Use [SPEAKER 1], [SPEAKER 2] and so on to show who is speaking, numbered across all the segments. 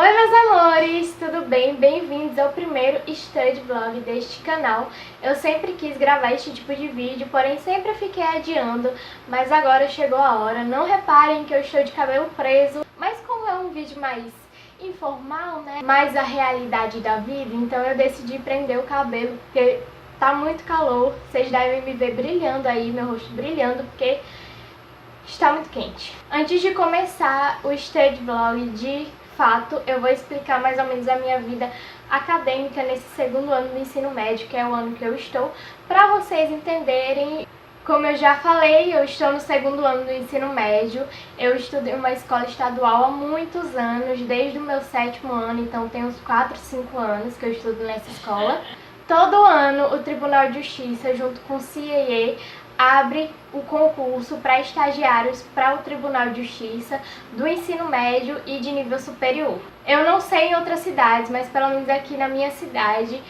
[SPEAKER 1] Oi meus amores, tudo bem? Bem-vindos ao primeiro study vlog deste canal. Eu sempre quis gravar este tipo de vídeo, porém sempre fiquei adiando, mas agora chegou a hora. Não reparem que eu estou de cabelo preso, mas como é um vídeo mais informal, né? Mais a realidade da vida, então eu decidi prender o cabelo, porque tá muito calor. Vocês devem me ver brilhando aí, meu rosto brilhando, porque está muito quente. Antes de começar o study vlog de fato, eu vou explicar mais ou menos a minha vida acadêmica nesse segundo ano do ensino médio, que é o ano que eu estou, para vocês entenderem. Como eu já falei, eu estou no segundo ano do ensino médio. Eu estudo em uma escola estadual há muitos anos, desde o meu 7º ano, então tem uns 4, 5 anos que eu estudo nessa escola. Todo ano, o Tribunal de Justiça, junto com o CIE, abre o concurso para estagiários para o Tribunal de Justiça do ensino médio e de nível superior. Eu não sei em outras cidades, mas pelo menos aqui na minha cidade,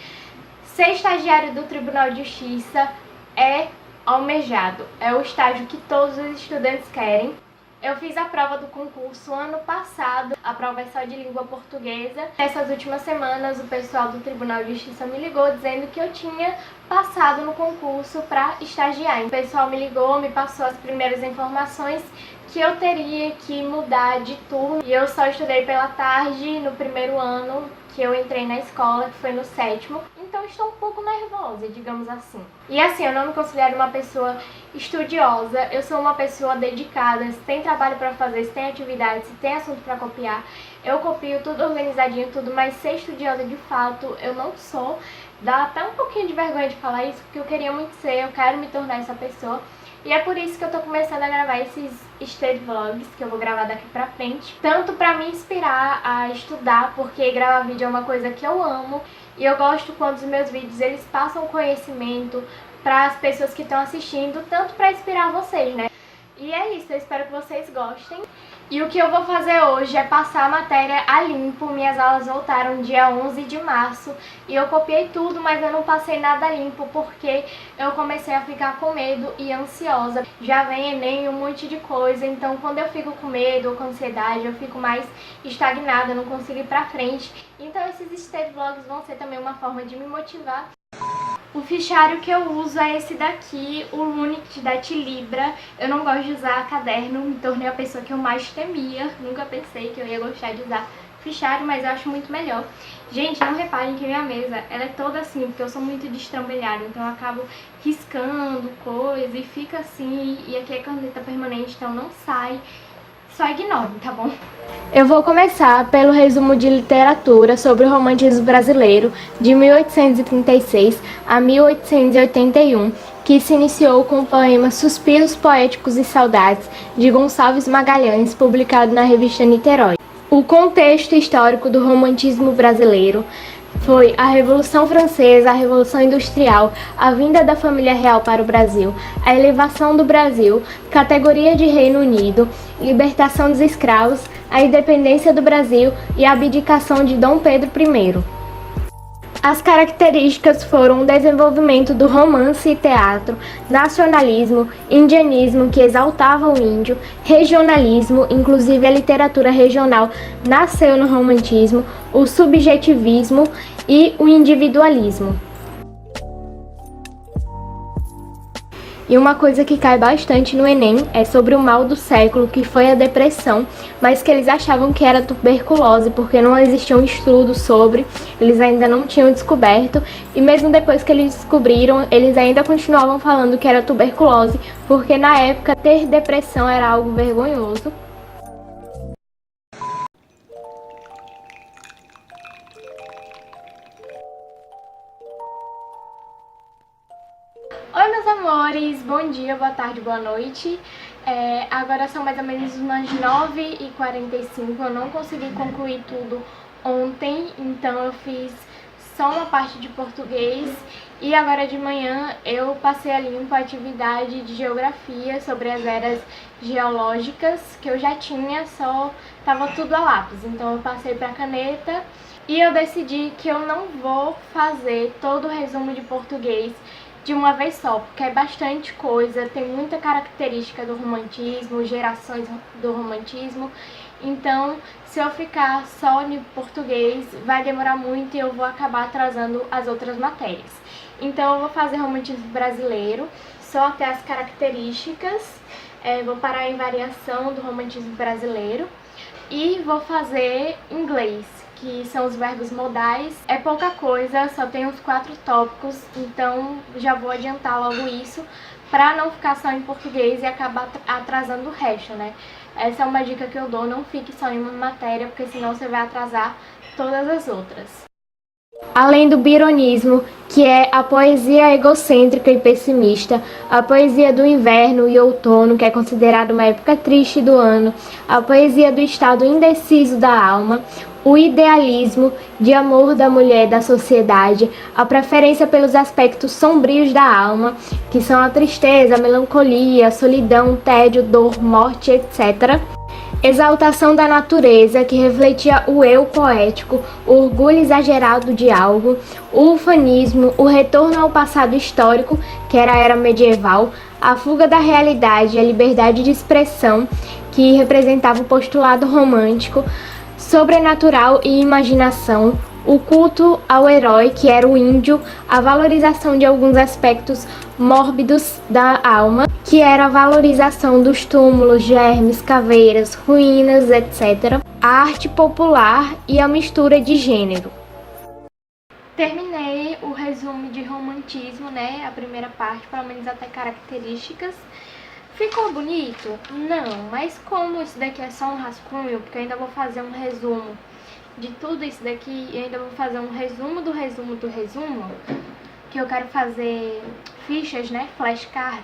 [SPEAKER 1] ser estagiário do Tribunal de Justiça é almejado. É o estágio que todos os estudantes querem. Eu fiz a prova do concurso ano passado, a prova é só de língua portuguesa. Nessas últimas semanas, o pessoal do Tribunal de Justiça me ligou dizendo que eu tinha passado no concurso para estagiar. O pessoal me ligou, me passou as primeiras informações que eu teria que mudar de turno. E eu só estudei pela tarde no primeiro ano que eu entrei na escola, que foi no 7º. Então estou um pouco nervosa, digamos assim. E assim, eu não me considero uma pessoa estudiosa, eu sou uma pessoa dedicada. Se tem trabalho para fazer, se tem atividade, se tem assunto para copiar, eu copio tudo organizadinho, tudo, mas ser estudiosa de fato eu não sou. Dá até um pouquinho de vergonha de falar isso, porque eu queria muito ser, eu quero me tornar essa pessoa. E é por isso que eu tô começando a gravar esses study vlogs, que eu vou gravar daqui pra frente. Tanto pra me inspirar a estudar, porque gravar vídeo é uma coisa que eu amo. E eu gosto quando os meus vídeos, eles passam conhecimento para as pessoas que estão assistindo, tanto pra inspirar vocês, né? E é isso, eu espero que vocês gostem. E o que eu vou fazer hoje é passar a matéria a limpo. Minhas aulas voltaram dia 11 de março e eu copiei tudo, mas eu não passei nada a limpo porque eu comecei a ficar com medo e ansiosa. Já vem Enem, um monte de coisa, então quando eu fico com medo ou com ansiedade, eu fico mais estagnada, não consigo ir pra frente. Então esses study vlogs vão ser também uma forma de me motivar. O fichário que eu uso é esse daqui, o Lunit da Tilibra. Eu não gosto de usar caderno, me tornei a pessoa que eu mais temia. Nunca pensei que eu ia gostar de usar fichário, mas eu acho muito melhor. Gente, não reparem que minha mesa, ela é toda assim, porque eu sou muito destrambelhada, então eu acabo riscando coisa e fica assim, e aqui é caneta permanente, então não sai. Só ignorem, tá bom? Eu vou começar pelo resumo de literatura sobre o romantismo brasileiro de 1836 a 1881, que se iniciou com o poema Suspiros Poéticos e Saudades, de Gonçalves Magalhães, publicado na revista Niterói. O contexto histórico do romantismo brasileiro foi a Revolução Francesa, a Revolução Industrial, a vinda da família real para o Brasil, a elevação do Brasil, categoria de Reino Unido, libertação dos escravos, a independência do Brasil e a abdicação de Dom Pedro I. As características foram o desenvolvimento do romance e teatro, nacionalismo, indianismo que exaltava o índio, regionalismo, inclusive a literatura regional nasceu no romantismo, o subjetivismo e o individualismo. E uma coisa que cai bastante no Enem é sobre o mal do século, que foi a depressão, mas que eles achavam que era tuberculose, porque não existiam estudos sobre, eles ainda não tinham descoberto, e mesmo depois que eles descobriram, eles ainda continuavam falando que era tuberculose, porque na época ter depressão era algo vergonhoso. Oi meus amores, bom dia, boa tarde, boa noite. Agora são mais ou menos umas 9h45, eu não consegui concluir tudo ontem, então eu fiz só uma parte de português e agora de manhã eu passei a limpo a atividade de geografia sobre as eras geológicas que eu já tinha, só tava tudo a lápis, então eu passei para caneta e eu decidi que eu não vou fazer todo o resumo de português de uma vez só, porque é bastante coisa, tem muita característica do romantismo, gerações do romantismo, Então, se eu ficar só no português, vai demorar muito e eu vou acabar atrasando as outras matérias. Então, eu vou fazer romantismo brasileiro, só até as características, vou parar em variação do romantismo brasileiro e vou fazer inglês, que são os verbos modais. É pouca coisa, só tem uns 4 tópicos, então já vou adiantar logo isso para não ficar só em português e acabar atrasando o resto, né? Essa é uma dica que eu dou, não fique só em uma matéria, porque senão você vai atrasar todas as outras. Além do bironismo, que é a poesia egocêntrica e pessimista, a poesia do inverno e outono, que é considerada uma época triste do ano, a poesia do estado indeciso da alma, o idealismo de amor da mulher da sociedade, a preferência pelos aspectos sombrios da alma, que são a tristeza, a melancolia, a solidão, o tédio, dor, morte, etc. Exaltação da natureza, que refletia o eu poético, o orgulho exagerado de algo, o ufanismo, o retorno ao passado histórico, que era a era medieval, a fuga da realidade, a liberdade de expressão, que representava o postulado romântico, sobrenatural e imaginação, o culto ao herói, que era o índio, a valorização de alguns aspectos mórbidos da alma, que era a valorização dos túmulos, germes, caveiras, ruínas, etc. A arte popular e a mistura de gênero. Terminei o resumo de romantismo, né? A primeira parte, pelo menos até características. Ficou bonito? Não, mas como isso daqui é só um rascunho, porque eu ainda vou fazer um resumo de tudo isso daqui, eu ainda vou fazer um resumo do resumo do resumo, que eu quero fazer fichas, né, flashcards,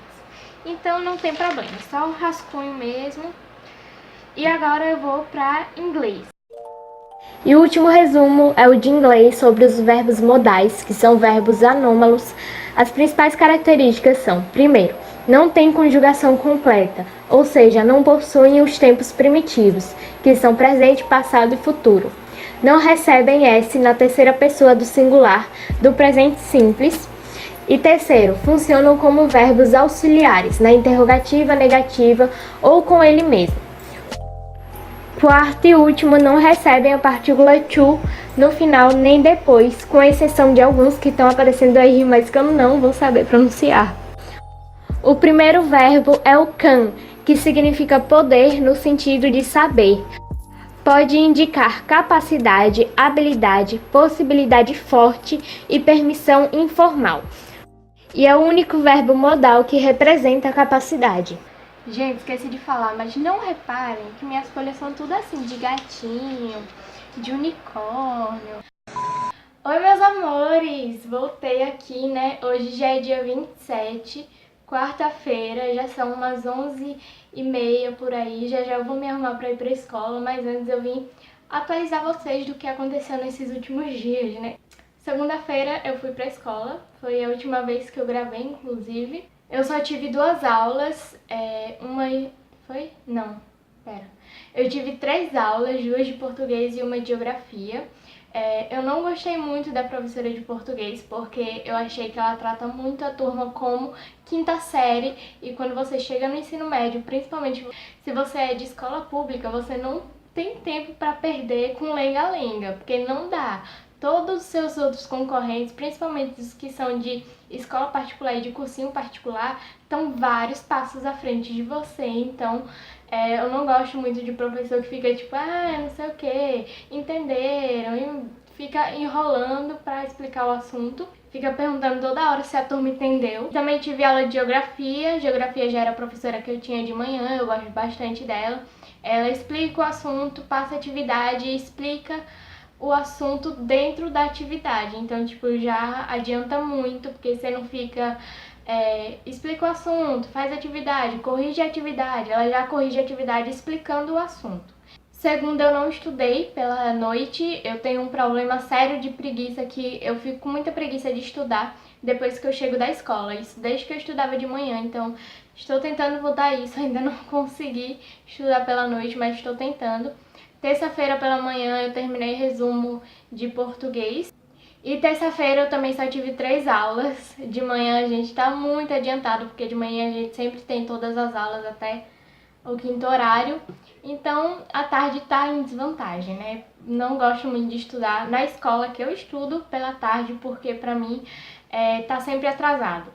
[SPEAKER 1] então não tem problema, só um rascunho mesmo. E agora eu vou para inglês. E o último resumo é o de inglês sobre os verbos modais, que são verbos anômalos. As principais características são: primeiro, não tem conjugação completa, ou seja, não possuem os tempos primitivos, que são presente, passado e futuro. Não recebem S na terceira pessoa do singular do presente simples. E terceiro, funcionam como verbos auxiliares na interrogativa, negativa ou com ele mesmo. Quarto e último, não recebem a partícula to no final nem depois, com exceção de alguns que estão aparecendo aí, mas que eu não vou saber pronunciar. O primeiro verbo é o can, que significa poder no sentido de saber. Pode indicar capacidade, habilidade, possibilidade forte e permissão informal. E é o único verbo modal que representa a capacidade. Gente, esqueci de falar, mas não reparem que minhas folhas são tudo assim, de gatinho, de unicórnio. Oi, meus amores! Voltei aqui, né? Hoje já é dia 27, quarta-feira, já são umas 11h30 por aí. Já eu vou me arrumar pra ir pra escola, mas antes eu vim atualizar vocês do que aconteceu nesses últimos dias, né? Segunda-feira eu fui pra escola, foi a última vez que eu gravei, inclusive. Eu só tive 2 aulas, uma... Foi? Não, pera. Eu tive 3 aulas, 2 de português e uma de geografia. Eu não gostei muito da professora de português, porque eu achei que ela trata muito a turma como quinta série, e quando você chega no ensino médio, principalmente se você é de escola pública, você não tem tempo para perder com lenga-lenga, porque não dá. Todos os seus outros concorrentes, principalmente os que são de escola particular e de cursinho particular, estão vários passos à frente de você. Então, eu não gosto muito de professor que fica tipo, não sei o que, entenderam, e fica enrolando para explicar o assunto. Fica perguntando toda hora se a turma entendeu. Também tive aula de geografia. Geografia já era a professora que eu tinha de manhã, eu gosto bastante dela. Ela explica o assunto, passa a atividade e explica o assunto dentro da atividade. Então, tipo, já adianta muito, porque você não fica... explica o assunto, faz atividade, corrige a atividade. Ela já corrige a atividade explicando o assunto. Segunda, eu não estudei pela noite. Eu tenho um problema sério de preguiça, que eu fico com muita preguiça de estudar depois que eu chego da escola. Isso desde que eu estudava de manhã, então estou tentando mudar isso. Ainda não consegui estudar pela noite, mas estou tentando. Terça-feira pela manhã eu terminei resumo de português. E terça-feira eu também só tive 3 aulas. De manhã a gente tá muito adiantado, porque de manhã a gente sempre tem todas as aulas até o quinto horário, então a tarde tá em desvantagem, né? Não gosto muito de estudar na escola que eu estudo pela tarde, porque pra mim tá sempre atrasado.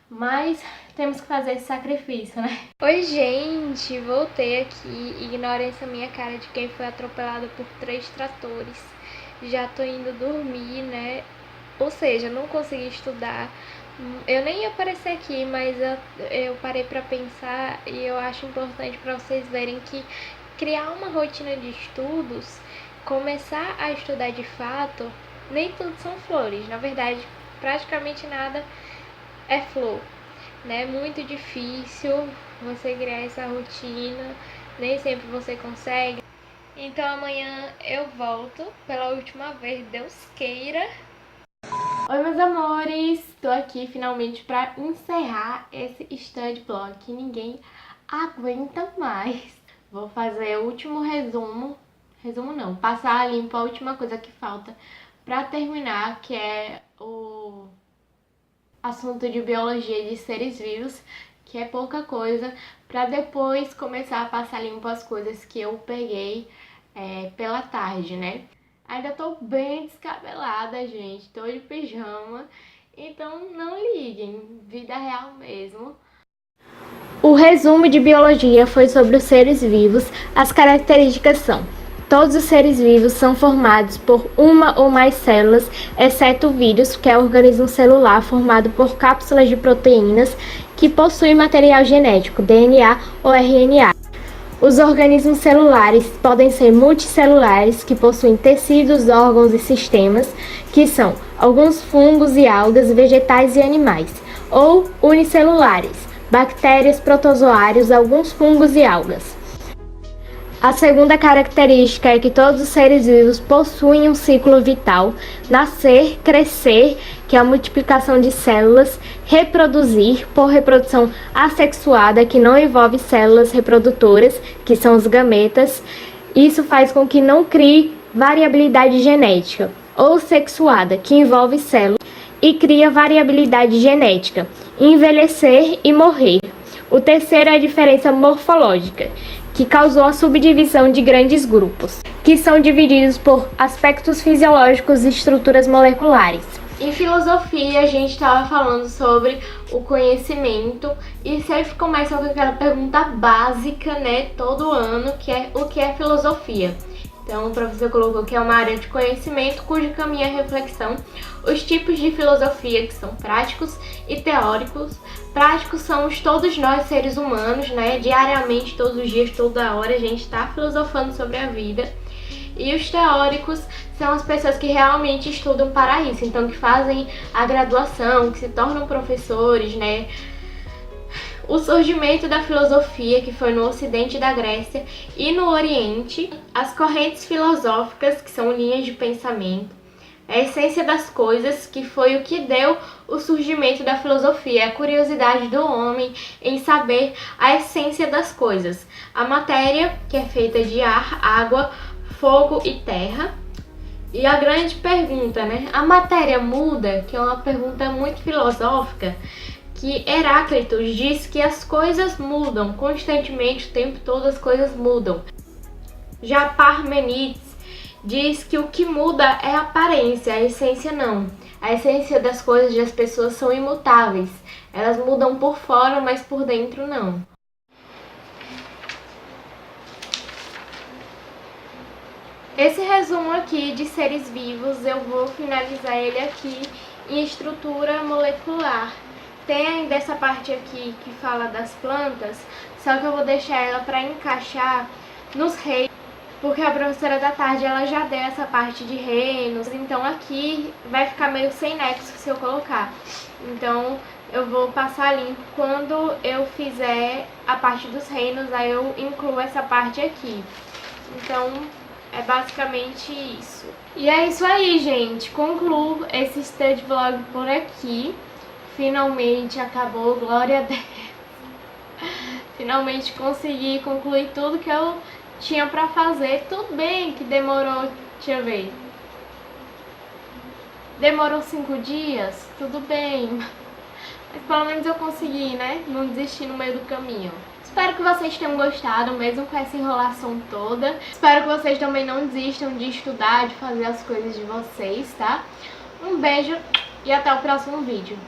[SPEAKER 1] Mas temos que fazer esse sacrifício, né? Oi, gente! Voltei aqui. Ignorem essa minha cara de quem foi atropelado por 3 tratores. Já tô indo dormir, né? Ou seja, não consegui estudar. Eu nem ia aparecer aqui, mas eu parei pra pensar e eu acho importante pra vocês verem que criar uma rotina de estudos, começar a estudar de fato, nem tudo são flores. Na verdade, praticamente nada é flor, né? É muito difícil você criar essa rotina, nem sempre você consegue. Então amanhã eu volto pela última vez, Deus queira. Oi, meus amores! Tô aqui finalmente pra encerrar esse study vlog que ninguém aguenta mais. Vou fazer o último resumo não, passar a limpo a última coisa que falta pra terminar, que é o assunto de biologia de seres vivos, que é pouca coisa, pra depois começar a passar limpo as coisas que eu peguei pela tarde, né? Ainda tô bem descabelada, gente, tô de pijama, então não liguem, vida real mesmo. O resumo de biologia foi sobre os seres vivos. As características são: todos os seres vivos são formados por uma ou mais células, exceto o vírus, que é o organismo celular formado por cápsulas de proteínas que possuem material genético, DNA ou RNA. Os organismos celulares podem ser multicelulares, que possuem tecidos, órgãos e sistemas, que são alguns fungos e algas, vegetais e animais, ou unicelulares, bactérias, protozoários, alguns fungos e algas. A segunda característica é que todos os seres vivos possuem um ciclo vital: nascer, crescer, que é a multiplicação de células, reproduzir, por reprodução assexuada, que não envolve células reprodutoras, que são os gametas. Isso faz com que não crie variabilidade genética, ou sexuada, que envolve células e cria variabilidade genética, envelhecer e morrer. O terceiro é a diferença morfológica, que causou a subdivisão de grandes grupos, que são divididos por aspectos fisiológicos e estruturas moleculares. Em filosofia, a gente estava falando sobre o conhecimento e sempre começa com aquela pergunta básica, né, todo ano, que é o que é filosofia. Então, o professor colocou que é uma área de conhecimento cujo caminho é a reflexão, os tipos de filosofia, que são práticos e teóricos. Práticos somos todos nós, seres humanos, né? Diariamente, todos os dias, toda hora, a gente está filosofando sobre a vida. E os teóricos são as pessoas que realmente estudam para isso, então que fazem a graduação, que se tornam professores, né? O surgimento da filosofia, que foi no Ocidente da Grécia e no Oriente, as correntes filosóficas, que são linhas de pensamento, a essência das coisas, que foi o que deu o surgimento da filosofia, a curiosidade do homem em saber a essência das coisas, a matéria, que é feita de ar, água, fogo e terra. E a grande pergunta, né? A matéria muda, que é uma pergunta muito filosófica, que Heráclito diz que as coisas mudam constantemente, o tempo todo as coisas mudam. Já Parmenides diz que o que muda é a aparência, a essência não. A essência das coisas e das pessoas são imutáveis. Elas mudam por fora, mas por dentro não. Esse resumo aqui de seres vivos, eu vou finalizar ele aqui em estrutura molecular. Tem ainda essa parte aqui que fala das plantas, só que eu vou deixar ela para encaixar nos reinos, porque a professora da tarde ela já deu essa parte de reinos, então aqui vai ficar meio sem nexo se eu colocar. Então eu vou passar limpo. Quando eu fizer a parte dos reinos, aí eu incluo essa parte aqui. Então é basicamente isso. E é isso aí, gente. Concluo esse study vlog por aqui. Finalmente acabou, glória a Deus. Finalmente consegui concluir tudo que eu tinha pra fazer. Tudo bem que demorou, deixa eu ver. Demorou 5 dias, tudo bem. Mas pelo menos eu consegui, né? Não desistir no meio do caminho. Espero que vocês tenham gostado, mesmo com essa enrolação toda. Espero que vocês também não desistam de estudar, de fazer as coisas de vocês, tá? Um beijo e até o próximo vídeo.